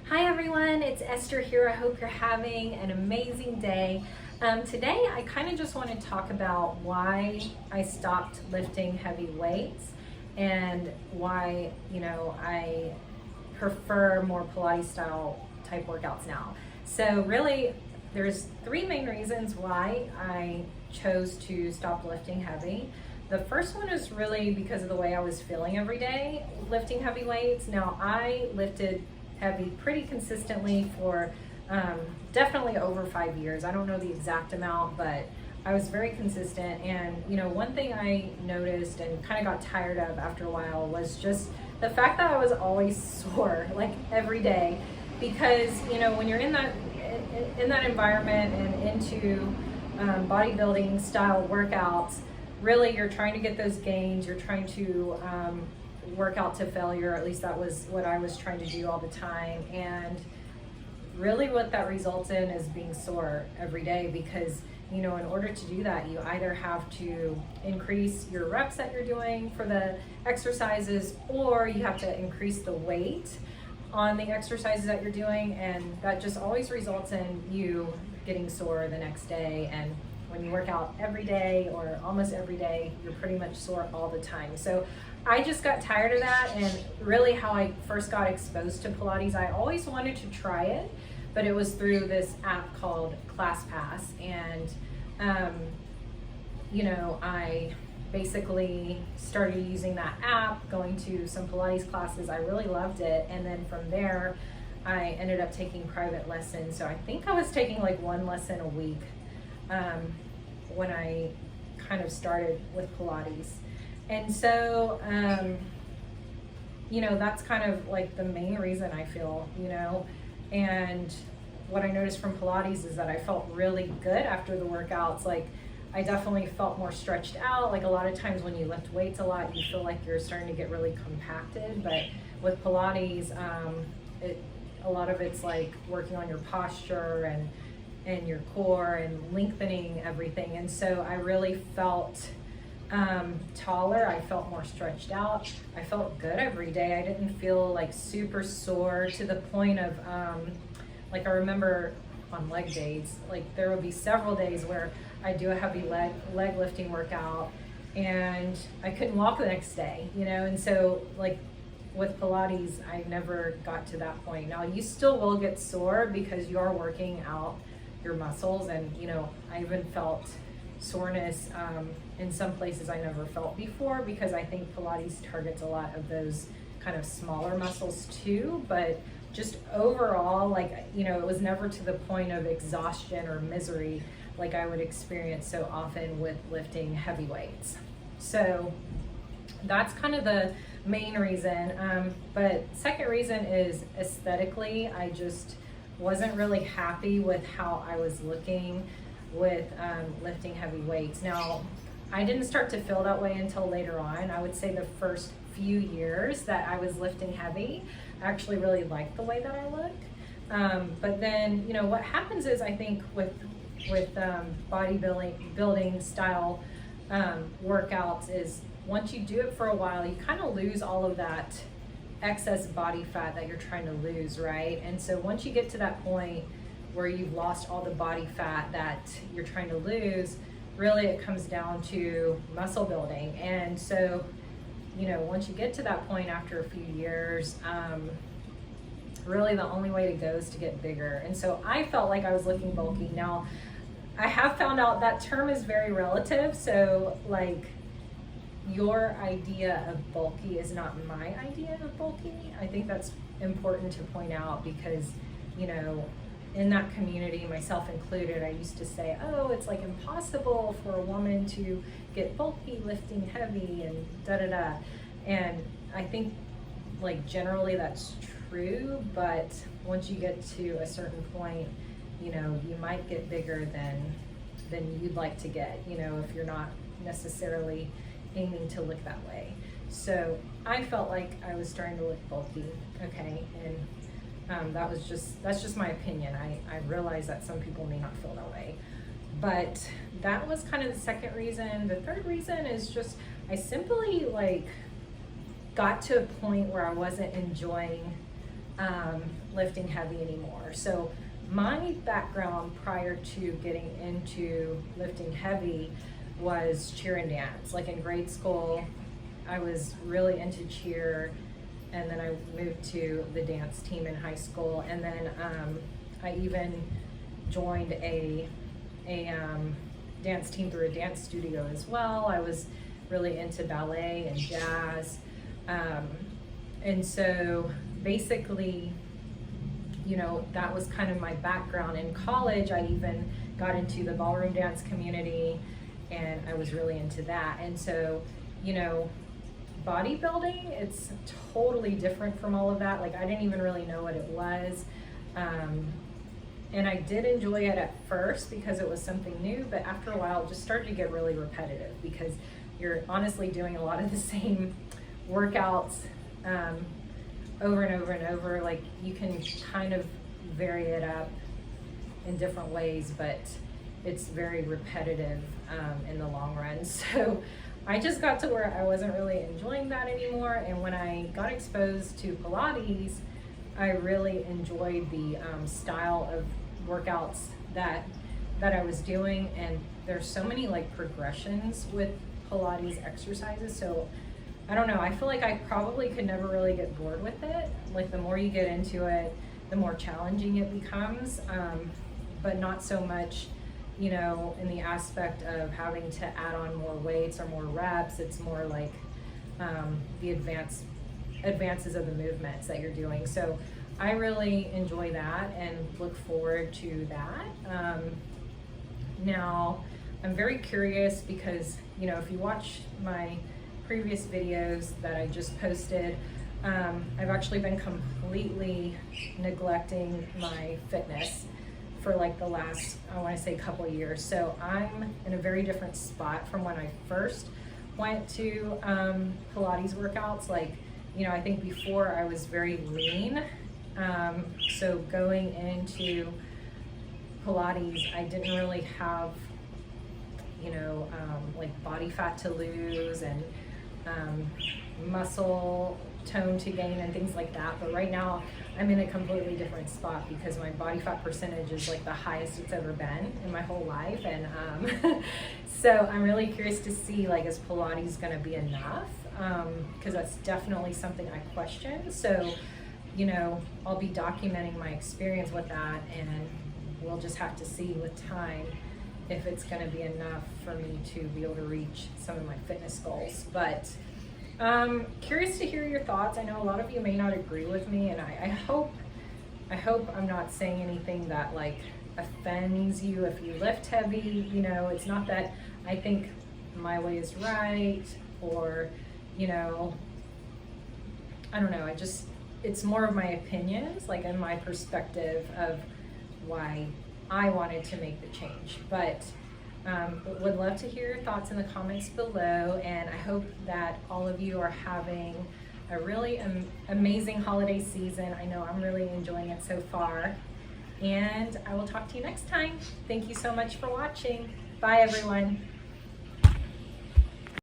Hi everyone, it's Esther here. I hope you're having an amazing day. Today I kind of just want to talk about why I stopped lifting heavy weights and why, I prefer more Pilates style type workouts now. So really there's three main reasons why I chose to stop lifting heavy. The first one is really because of the way I was feeling every day lifting heavy weights. Now I lifted heavy pretty consistently for definitely over 5 years. I don't know the exact amount, but I was very consistent. And one thing I noticed and kind of got tired of after a while was just the fact that I was always sore, like every day, because when you're in that environment and into bodybuilding style workouts, really you're trying to get those gains. You're trying to work out to failure. At least that was what I was trying to do all the time. And really what that results in is being sore every day, because in order to do that, you either have to increase your reps that you're doing for the exercises, or you have to increase the weight on the exercises that you're doing, and that just always results in you getting sore the next day. And when you work out every day or almost every day, you're pretty much sore all the time. So I just got tired of that, and really how I first got exposed to Pilates, I always wanted to try it, but it was through this app called ClassPass. And I basically started using that app, going to some Pilates classes. I really loved it, and then from there I ended up taking private lessons. So I think I was taking like one lesson a week when I kind of started with Pilates. And so, that's kind of like the main reason I feel, and what I noticed from Pilates is that I felt really good after the workouts. Like I definitely felt more stretched out. Like a lot of times when you lift weights a lot, you feel like you're starting to get really compacted, but with Pilates, a lot of it's like working on your posture and your core and lengthening everything. And so I really felt taller. I felt more stretched out. I felt good every day. I didn't feel like super sore to the point of like I remember on leg days, like there would be several days where I do a heavy leg lifting workout and I couldn't walk the next day, and so like with Pilates, I never got to that point. Now you still will get sore because you are working out your muscles, and I even felt soreness in some places I never felt before, because I think Pilates targets a lot of those kind of smaller muscles too. But just overall, like it was never to the point of exhaustion or misery like I would experience so often with lifting heavy weights. So that's kind of the main reason. But second reason is aesthetically, I just wasn't really happy with how I was looking with lifting heavy weights. Now, I didn't start to feel that way until later on. I would say the first few years that I was lifting heavy, I actually really liked the way that I look. But then, what happens is, I think with bodybuilding style workouts is once you do it for a while, you kind of lose all of that excess body fat that you're trying to lose, right? And so once you get to that point where you've lost all the body fat that you're trying to lose, really it comes down to muscle building. And so, once you get to that point after a few years, really the only way to go is to get bigger. And so I felt like I was looking bulky. Now, I have found out that term is very relative. So like your idea of bulky is not my idea of bulky. I think that's important to point out, because, in that community, myself included, I used to say, oh, it's like impossible for a woman to get bulky lifting heavy and da-da-da. And I think like generally that's true, but once you get to a certain point, you might get bigger than you'd like to get, if you're not necessarily aiming to look that way. So I felt like I was starting to look bulky, okay, and that's just my opinion. I realize that some people may not feel that way, but that was kind of the second reason. The third reason is just I simply like got to a point where I wasn't enjoying lifting heavy anymore. So my background prior to getting into lifting heavy was cheer and dance. Like in grade school, I was really into cheer, and then I moved to the dance team in high school, and then I even joined a dance team through a dance studio as well. I was really into ballet and jazz, and so basically, you know, that was kind of my background. In college, I even got into the ballroom dance community, and I was really into that. And so, you know, bodybuilding, it's totally different from all of that. Like, I didn't even really know what it was. And I did enjoy it at first because it was something new, but after a while it just started to get really repetitive because you're honestly doing a lot of the same workouts over and over and over. Like, you can kind of vary it up in different ways, but it's very repetitive in the long run. So I just got to where I wasn't really enjoying that anymore. And when I got exposed to Pilates, I really enjoyed the style of workouts that I was doing. And there's so many like progressions with Pilates exercises. So I don't know, I feel like I probably could never really get bored with it. Like, the more you get into it, the more challenging it becomes, but not so much, you know, in the aspect of having to add on more weights or more reps. It's more like the advances of the movements that you're doing. So I really enjoy that and look forward to that. Now, I'm very curious because, you know, if you watch my previous videos that I just posted, I've actually been completely neglecting my fitness for like the last, I want to say, couple of years. So I'm in a very different spot from when I first went to Pilates workouts. Like, you know, I think before I was very lean. So going into Pilates, I didn't really have, you know, like body fat to lose and muscle tone to gain and things like that. But right now I'm in a completely different spot because my body fat percentage is like the highest it's ever been in my whole life. And so I'm really curious to see, like, is Pilates going to be enough? Because that's definitely something I question. So, you know, I'll be documenting my experience with that, and we'll just have to see with time if it's going to be enough for me to be able to reach some of my fitness goals. But curious to hear your thoughts. I know a lot of you may not agree with me, and I hope I'm not saying anything that like offends you if you lift heavy. You know, it's not that I think my way is right, or, you know, I don't know, it's more of my opinions, like, in my perspective of why I wanted to make the change. But would love to hear your thoughts in the comments below, and I hope that all of you are having a really amazing holiday season. I know I'm really enjoying it so far, and I will talk to you next time. Thank you so much for watching. Bye, everyone.